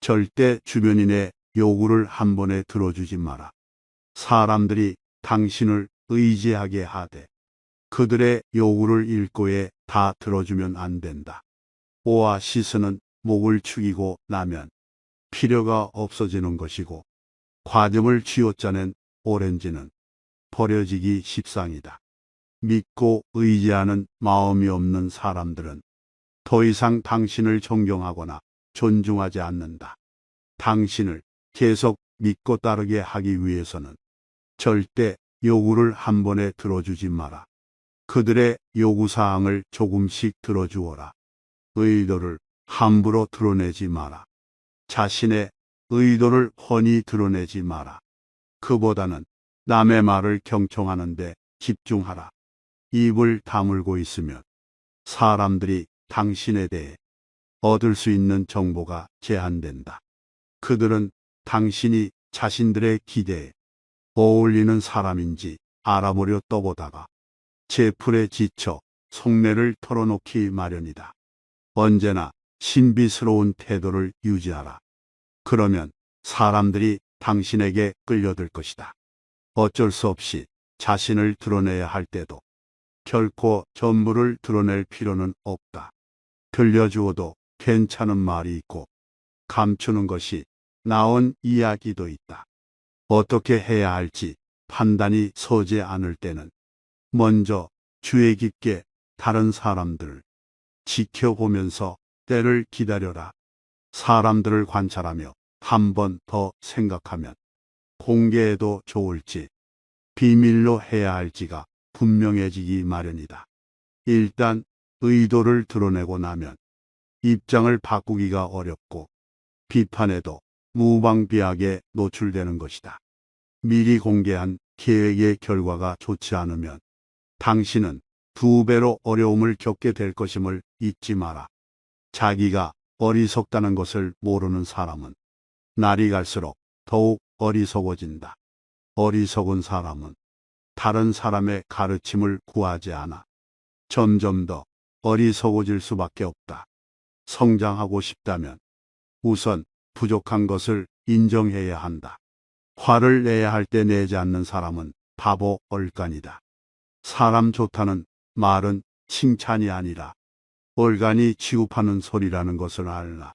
절대 주변인의 요구를 한 번에 들어주지 마라. 사람들이 당신을 의지하게 하되 그들의 요구를 일고에 다 들어주면 안 된다. 오아시스는 목을 축이고 나면 필요가 없어지는 것이고 과즙을 쥐어짜낸 오렌지는 버려지기 십상이다. 믿고 의지하는 마음이 없는 사람들은 더 이상 당신을 존경하거나 존중하지 않는다. 당신을 계속 믿고 따르게 하기 위해서는 절대 요구를 한 번에 들어주지 마라. 그들의 요구사항을 조금씩 들어주어라. 의도를 함부로 드러내지 마라. 자신의 의도를 훤히 드러내지 마라. 그보다는 남의 말을 경청하는 데 집중하라. 입을 다물고 있으면 사람들이 당신에 대해 얻을 수 있는 정보가 제한된다. 그들은 당신이 자신들의 기대에 어울리는 사람인지 알아보려 떠보다가 제풀에 지쳐 속내를 털어놓기 마련이다. 언제나 신비스러운 태도를 유지하라. 그러면 사람들이 당신에게 끌려들 것이다. 어쩔 수 없이 자신을 드러내야 할 때도 결코 전부를 드러낼 필요는 없다. 들려주어도 괜찮은 말이 있고 감추는 것이 나은 이야기도 있다. 어떻게 해야 할지 판단이 서지 않을 때는 먼저 주의 깊게 다른 사람들을 지켜보면서 때를 기다려라. 사람들을 관찰하며 한 번 더 생각하면 공개해도 좋을지 비밀로 해야 할지가 분명해지기 마련이다. 일단 의도를 드러내고 나면 입장을 바꾸기가 어렵고 비판에도 무방비하게 노출되는 것이다. 미리 공개한 계획의 결과가 좋지 않으면 당신은 2배로 어려움을 겪게 될 것임을 잊지 마라. 자기가 어리석다는 것을 모르는 사람은 날이 갈수록 더욱 어리석어진다. 어리석은 사람은 다른 사람의 가르침을 구하지 않아 점점 더 어리석어질 수밖에 없다. 성장하고 싶다면 우선 부족한 것을 인정해야 한다. 화를 내야 할 때 내지 않는 사람은 바보 얼간이다. 사람 좋다는 말은 칭찬이 아니라 얼간이 취급하는 소리라는 것을 알라.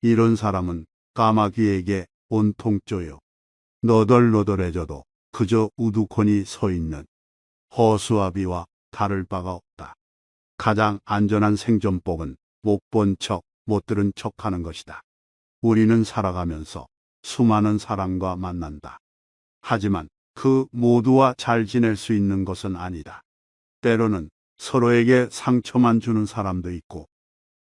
이런 사람은 까마귀에게 온통 쪼여 너덜너덜해져도 그저 우두커니 서 있는 허수아비와 다를 바가 없다. 가장 안전한 생존법은 못 본 척, 못 들은 척하는 것이다. 우리는 살아가면서 수많은 사람과 만난다. 하지만 그 모두와 잘 지낼 수 있는 것은 아니다. 때로는 서로에게 상처만 주는 사람도 있고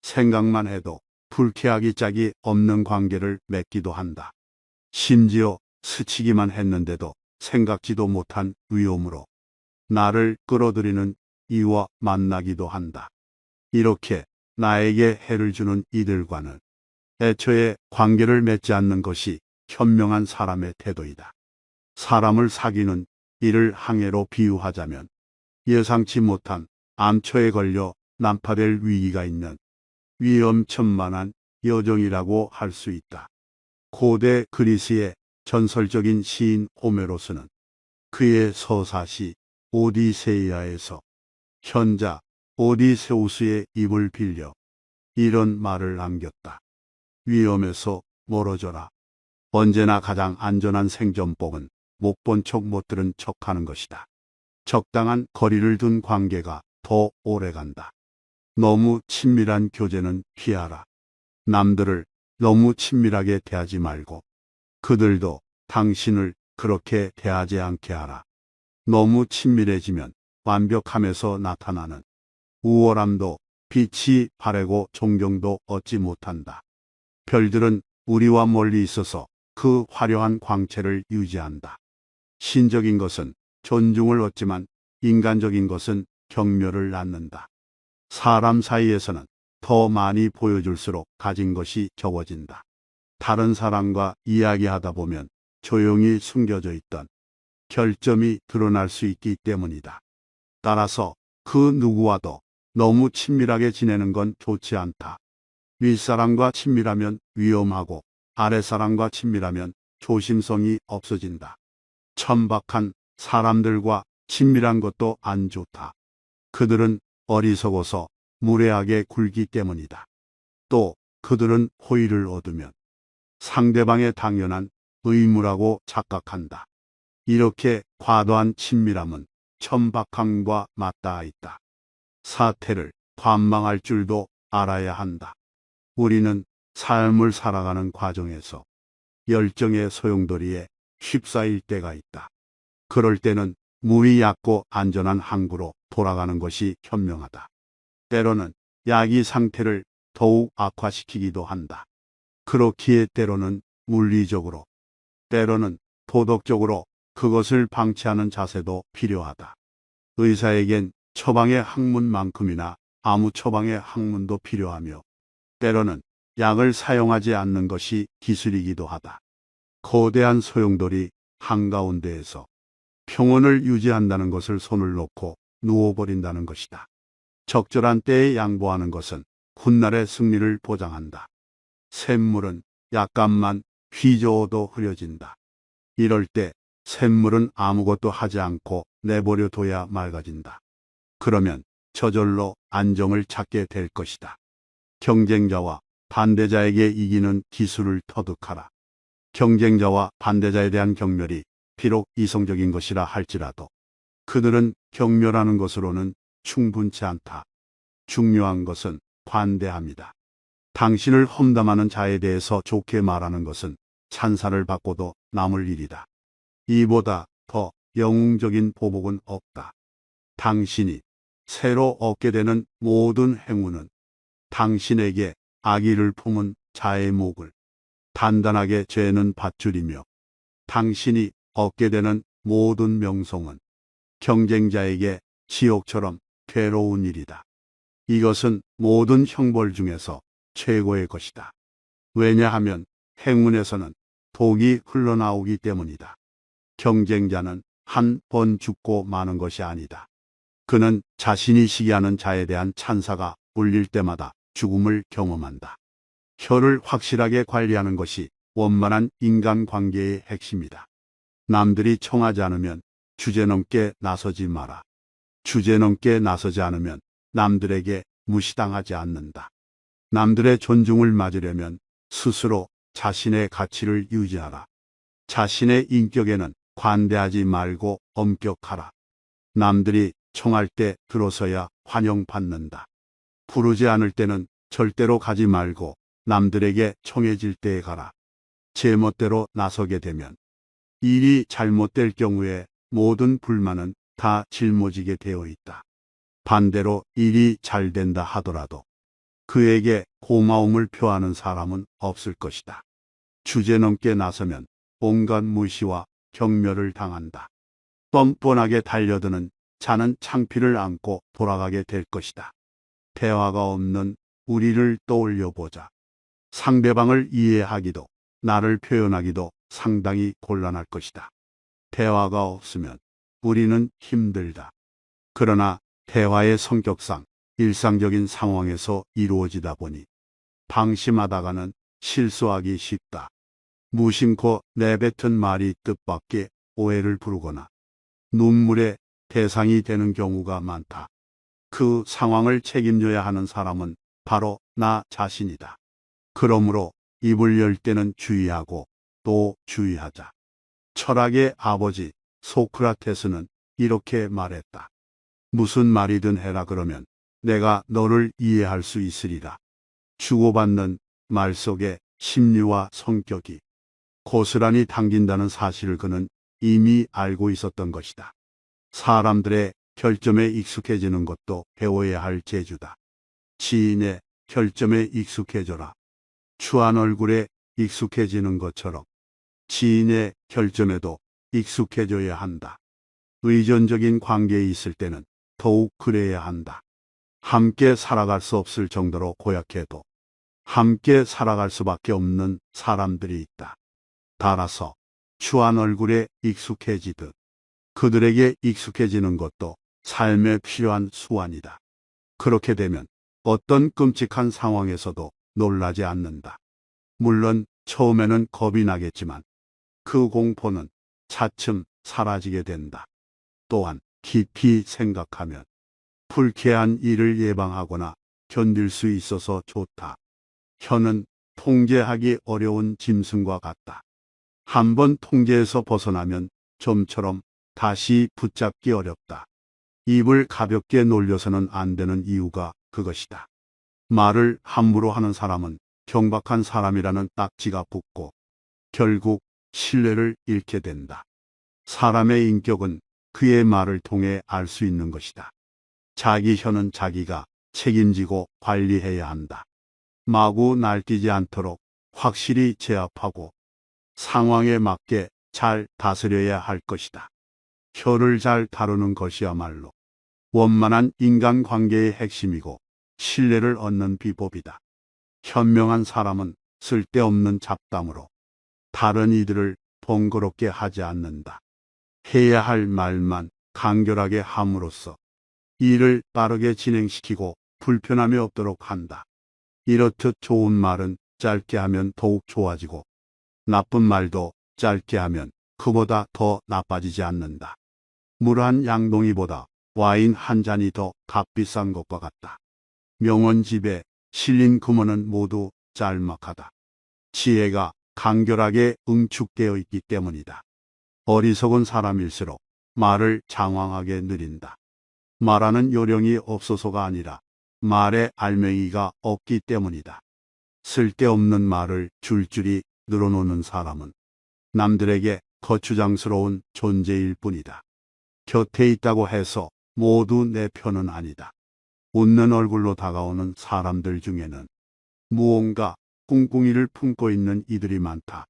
생각만 해도 불쾌하기 짝이 없는 관계를 맺기도 한다. 심지어 스치기만 했는데도 생각지도 못한 위험으로 나를 끌어들이는 이와 만나기도 한다. 이렇게 나에게 해를 주는 이들과는 애초에 관계를 맺지 않는 것이 현명한 사람의 태도이다. 사람을 사귀는 이를 항해로 비유하자면 예상치 못한 암초에 걸려 난파될 위기가 있는 위험천만한 여정이라고 할 수 있다. 고대 그리스의 전설적인 시인 호메로스는 그의 서사시 오디세이아에서 현자 오디세우스의 입을 빌려 이런 말을 남겼다. 위험에서 멀어져라. 언제나 가장 안전한 생존법은 못 본 척 못 들은 척하는 것이다. 적당한 거리를 둔 관계가 더 오래간다. 너무 친밀한 교제는 피하라. 남들을 너무 친밀하게 대하지 말고 그들도 당신을 그렇게 대하지 않게 하라. 너무 친밀해지면 완벽함에서 나타나는 우월함도 빛이 바래고 존경도 얻지 못한다. 별들은 우리와 멀리 있어서 그 화려한 광채를 유지한다. 신적인 것은 존중을 얻지만 인간적인 것은 경멸을 낳는다. 사람 사이에서는 더 많이 보여줄수록 가진 것이 적어진다. 다른 사람과 이야기하다 보면 조용히 숨겨져 있던 결점이 드러날 수 있기 때문이다. 따라서 그 누구와도 너무 친밀하게 지내는 건 좋지 않다. 윗사람과 친밀하면 위험하고 아랫사람과 친밀하면 조심성이 없어진다. 천박한 사람들과 친밀한 것도 안 좋다. 그들은 어리석어서 무례하게 굴기 때문이다. 또 그들은 호의를 얻으면 상대방의 당연한 의무라고 착각한다. 이렇게 과도한 친밀함은 천박함과 맞닿아 있다. 사태를 관망할 줄도 알아야 한다. 우리는 삶을 살아가는 과정에서 열정의 소용돌이에 휩싸일 때가 있다. 그럴 때는 물이 얕고 안전한 항구로 돌아가는 것이 현명하다. 때로는 약이 상태를 더욱 악화시키기도 한다. 그렇기에 때로는 물리적으로, 때로는 도덕적으로 그것을 방치하는 자세도 필요하다. 의사에겐 처방의 학문만큼이나 아무 처방의 학문도 필요하며, 때로는 약을 사용하지 않는 것이 기술이기도 하다. 거대한 소용돌이 한가운데에서 평온을 유지한다는 것을 손을 놓고 누워버린다는 것이다. 적절한 때에 양보하는 것은 훗날의 승리를 보장한다. 샘물은 약간만 휘저어도 흐려진다. 이럴 때 샘물은 아무것도 하지 않고 내버려 둬야 맑아진다. 그러면 저절로 안정을 찾게 될 것이다. 경쟁자와 반대자에게 이기는 기술을 터득하라. 경쟁자와 반대자에 대한 경멸이 비록 이성적인 것이라 할지라도 그들은 경멸하는 것으로는 충분치 않다. 중요한 것은 관대함이다. 당신을 험담하는 자에 대해서 좋게 말하는 것은 찬사를 받고도 남을 일이다. 이보다 더 영웅적인 보복은 없다. 당신이 새로 얻게 되는 모든 행운은 당신에게 악의를 품은 자의 목을 단단하게 죄는 밧줄이며, 당신이 얻게 되는 모든 명성은 경쟁자에게 지옥처럼 괴로운 일이다. 이것은 모든 형벌 중에서 최고의 것이다. 왜냐하면 행운에서는 독이 흘러나오기 때문이다. 경쟁자는 한 번 죽고 마는 것이 아니다. 그는 자신이 시기하는 자에 대한 찬사가 울릴 때마다 죽음을 경험한다. 혀를 확실하게 관리하는 것이 원만한 인간관계의 핵심이다. 남들이 청하지 않으면 주제넘게 나서지 마라. 주제넘게 나서지 않으면 남들에게 무시당하지 않는다. 남들의 존중을 맞으려면 스스로 자신의 가치를 유지하라. 자신의 인격에는 관대하지 말고 엄격하라. 남들이 청할 때 들어서야 환영받는다. 부르지 않을 때는 절대로 가지 말고 남들에게 청해질 때에 가라. 제멋대로 나서게 되면 일이 잘못될 경우에 모든 불만은 다 짊어지게 되어 있다. 반대로 일이 잘 된다 하더라도 그에게 고마움을 표하는 사람은 없을 것이다. 주제넘게 나서면 온갖 무시와 경멸을 당한다. 뻔뻔하게 달려드는 자는 창피를 안고 돌아가게 될 것이다. 대화가 없는 우리를 떠올려 보자. 상대방을 이해하기도 나를 표현하기도 상당히 곤란할 것이다. 대화가 없으면 우리는 힘들다. 그러나 대화의 성격상 일상적인 상황에서 이루어지다 보니 방심하다가는 실수하기 쉽다. 무심코 내뱉은 말이 뜻밖의 오해를 부르거나 눈물의 대상이 되는 경우가 많다. 그 상황을 책임져야 하는 사람은 바로 나 자신이다. 그러므로 입을 열 때는 주의하고 또 주의하자. 철학의 아버지 소크라테스는 이렇게 말했다. 무슨 말이든 해라 그러면 내가 너를 이해할 수 있으리라. 주고받는 말 속에 심리와 성격이 고스란히 담긴다는 사실을 그는 이미 알고 있었던 것이다. 사람들의 결점에 익숙해지는 것도 배워야 할 재주다. 지인의 결점에 익숙해져라. 추한 얼굴에 익숙해지는 것처럼 지인의 결점에도 익숙해져야 한다. 의존적인 관계에 있을 때는 더욱 그래야 한다. 함께 살아갈 수 없을 정도로 고약해도 함께 살아갈 수밖에 없는 사람들이 있다. 따라서 추한 얼굴에 익숙해지듯 그들에게 익숙해지는 것도 삶에 필요한 수완이다. 그렇게 되면 어떤 끔찍한 상황에서도 놀라지 않는다. 물론 처음에는 겁이 나겠지만 그 공포는 차츰 사라지게 된다. 또한 깊이 생각하면 불쾌한 일을 예방하거나 견딜 수 있어서 좋다. 혀는 통제하기 어려운 짐승과 같다. 한번 통제에서 벗어나면 좀처럼 다시 붙잡기 어렵다. 입을 가볍게 놀려서는 안 되는 이유가 그것이다. 말을 함부로 하는 사람은 경박한 사람이라는 딱지가 붙고 결국 신뢰를 잃게 된다. 사람의 인격은 그의 말을 통해 알 수 있는 것이다. 자기 혀는 자기가 책임지고 관리해야 한다. 마구 날뛰지 않도록 확실히 제압하고 상황에 맞게 잘 다스려야 할 것이다. 혀를 잘 다루는 것이야말로 원만한 인간관계의 핵심이고 신뢰를 얻는 비법이다. 현명한 사람은 쓸데없는 잡담으로 다른 이들을 번거롭게 하지 않는다. 해야 할 말만 간결하게 함으로써 일을 빠르게 진행시키고 불편함이 없도록 한다. 이렇듯 좋은 말은 짧게 하면 더욱 좋아지고 나쁜 말도 짧게 하면 그보다 더 나빠지지 않는다. 물 한 양동이보다 와인 한 잔이 더 값비싼 것과 같다. 명언집에 실린 금어는 모두 짤막하다. 지혜가 간결하게 응축되어 있기 때문이다. 어리석은 사람일수록 말을 장황하게 느린다. 말하는 요령이 없어서가 아니라 말의 알맹이가 없기 때문이다. 쓸데없는 말을 줄줄이 늘어놓는 사람은 남들에게 거추장스러운 존재일 뿐이다. 곁에 있다고 해서 모두 내 편은 아니다. 웃는 얼굴로 다가오는 사람들 중에는 무언가 꿍꿍이를 품고 있는 이들이 많다.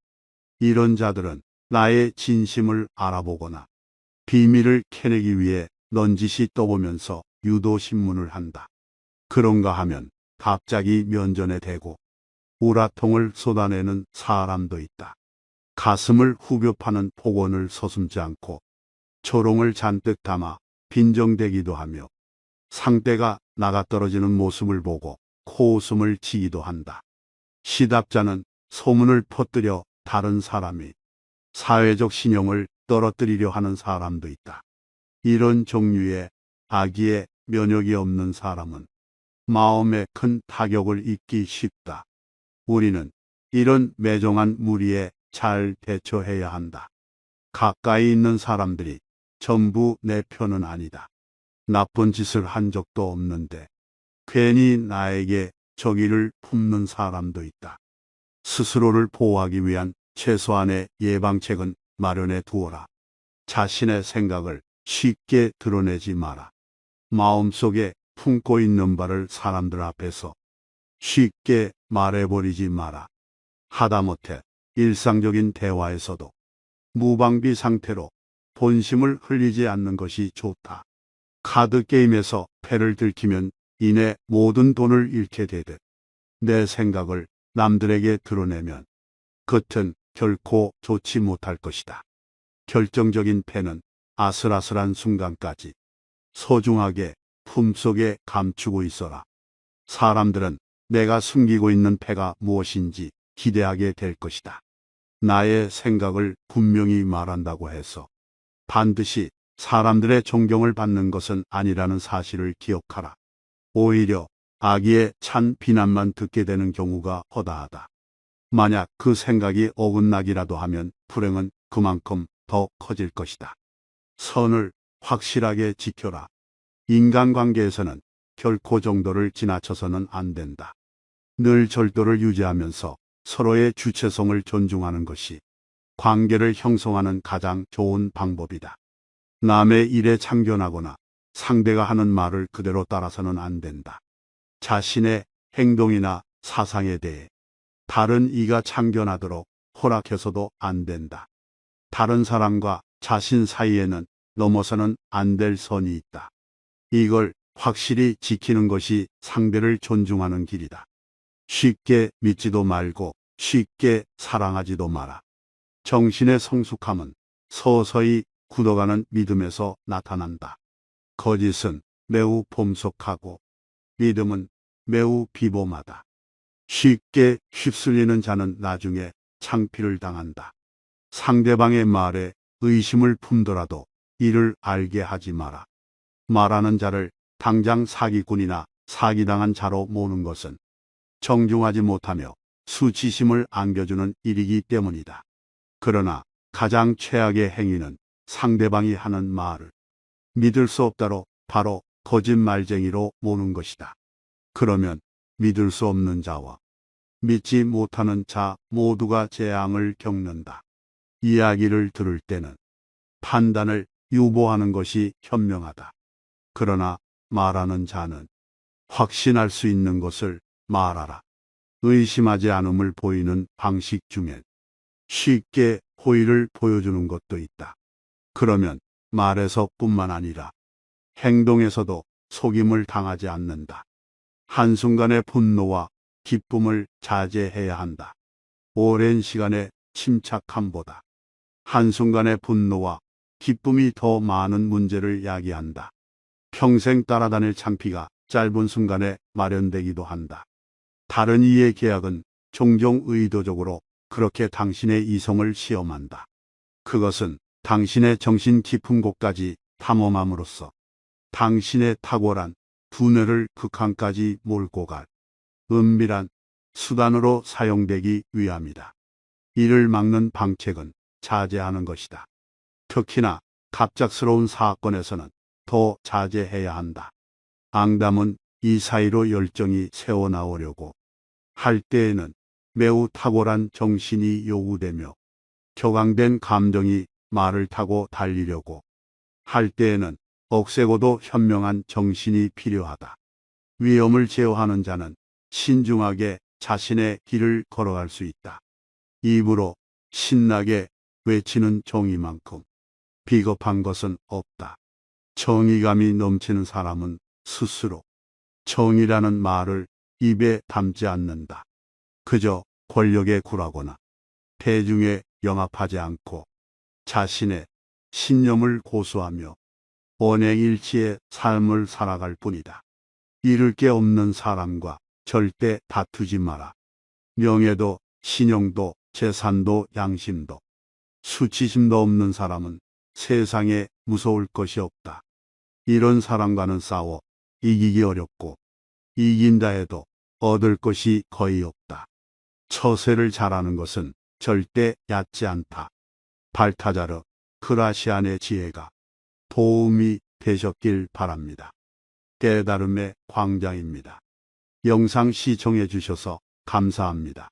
이런 자들은 나의 진심을 알아보거나 비밀을 캐내기 위해 넌지시 떠보면서 유도신문을 한다. 그런가 하면 갑자기 면전에 대고 우라통을 쏟아내는 사람도 있다. 가슴을 후벼 파는 폭언을 서슴지 않고 조롱을 잔뜩 담아 빈정대기도 하며 상대가 나가떨어지는 모습을 보고 코웃음을 치기도 한다. 시답자는 소문을 퍼뜨려 다른 사람이 사회적 신용을 떨어뜨리려 하는 사람도 있다. 이런 종류의 악의에 면역이 없는 사람은 마음에 큰 타격을 입기 쉽다. 우리는 이런 매정한 무리에 잘 대처해야 한다. 가까이 있는 사람들이 전부 내 편은 아니다. 나쁜 짓을 한 적도 없는데 괜히 나에게 적의를 품는 사람도 있다. 스스로를 보호하기 위한 최소한의 예방책은 마련해 두어라. 자신의 생각을 쉽게 드러내지 마라. 마음속에 품고 있는 바를 사람들 앞에서 쉽게 말해버리지 마라. 하다못해 일상적인 대화에서도 무방비 상태로 본심을 흘리지 않는 것이 좋다. 카드게임에서 패를 들키면 이내 모든 돈을 잃게 되듯 내 생각을 남들에게 드러내면 끝은 결코 좋지 못할 것이다. 결정적인 패는 아슬아슬한 순간까지 소중하게 품속에 감추고 있어라. 사람들은 내가 숨기고 있는 패가 무엇인지 기대하게 될 것이다. 나의 생각을 분명히 말한다고 해서 반드시 사람들의 존경을 받는 것은 아니라는 사실을 기억하라. 오히려 악의에 찬 비난만 듣게 되는 경우가 허다하다. 만약 그 생각이 어긋나기라도 하면 불행은 그만큼 더 커질 것이다. 선을 확실하게 지켜라. 인간관계에서는 결코 정도를 지나쳐서는 안 된다. 늘 절도를 유지하면서 서로의 주체성을 존중하는 것이 관계를 형성하는 가장 좋은 방법이다. 남의 일에 참견하거나 상대가 하는 말을 그대로 따라서는 안 된다. 자신의 행동이나 사상에 대해 다른 이가 참견하도록 허락해서도 안 된다. 다른 사람과 자신 사이에는 넘어서는 안 될 선이 있다. 이걸 확실히 지키는 것이 상대를 존중하는 길이다. 쉽게 믿지도 말고 쉽게 사랑하지도 마라. 정신의 성숙함은 서서히 굳어가는 믿음에서 나타난다. 거짓은 매우 봄속하고 믿음은 매우 비범하다. 쉽게 휩쓸리는 자는 나중에 창피를 당한다. 상대방의 말에 의심을 품더라도 이를 알게 하지 마라. 말하는 자를 당장 사기꾼이나 사기당한 자로 모는 것은 정중하지 못하며 수치심을 안겨주는 일이기 때문이다. 그러나 가장 최악의 행위는 상대방이 하는 말을 믿을 수 없다로 바로 거짓말쟁이로 모는 것이다. 그러면 믿을 수 없는 자와 믿지 못하는 자 모두가 재앙을 겪는다. 이야기를 들을 때는 판단을 유보하는 것이 현명하다. 그러나 말하는 자는 확신할 수 있는 것을 말하라. 의심하지 않음을 보이는 방식 중엔 쉽게 호의를 보여주는 것도 있다. 그러면 말에서뿐만 아니라 행동에서도 속임을 당하지 않는다. 한순간의 분노와 기쁨을 자제해야 한다. 오랜 시간의 침착함보다 한순간의 분노와 기쁨이 더 많은 문제를 야기한다. 평생 따라다닐 창피가 짧은 순간에 마련되기도 한다. 다른 이의 계약은 종종 의도적으로 그렇게 당신의 이성을 시험한다. 그것은 당신의 정신 깊은 곳까지 탐험함으로써 당신의 탁월한 두뇌를 극한까지 몰고 갈 은밀한 수단으로 사용되기 위함이다. 이를 막는 방책은 자제하는 것이다. 특히나 갑작스러운 사건에서는 더 자제해야 한다. 앙담은 이 사이로 열정이 새어나오려고 할 때에는 매우 탁월한 정신이 요구되며 격앙된 감정이 말을 타고 달리려고 할 때에는 억세고도 현명한 정신이 필요하다. 위험을 제어하는 자는 신중하게 자신의 길을 걸어갈 수 있다. 입으로 신나게 외치는 정의만큼 비겁한 것은 없다. 정의감이 넘치는 사람은 스스로 정의라는 말을 입에 담지 않는다. 그저 권력에 굴하거나 대중에 영합하지 않고 자신의 신념을 고수하며 언행일치의 삶을 살아갈 뿐이다. 잃을 게 없는 사람과 절대 다투지 마라. 명예도 신용도 재산도 양심도 수치심도 없는 사람은 세상에 무서울 것이 없다. 이런 사람과는 싸워 이기기 어렵고 이긴다 해도 얻을 것이 거의 없다. 처세를 잘하는 것은 절대 얕지 않다. 발타자르 크라시안의 지혜가 도움이 되셨길 바랍니다. 깨달음의 광장입니다. 영상 시청해 주셔서 감사합니다.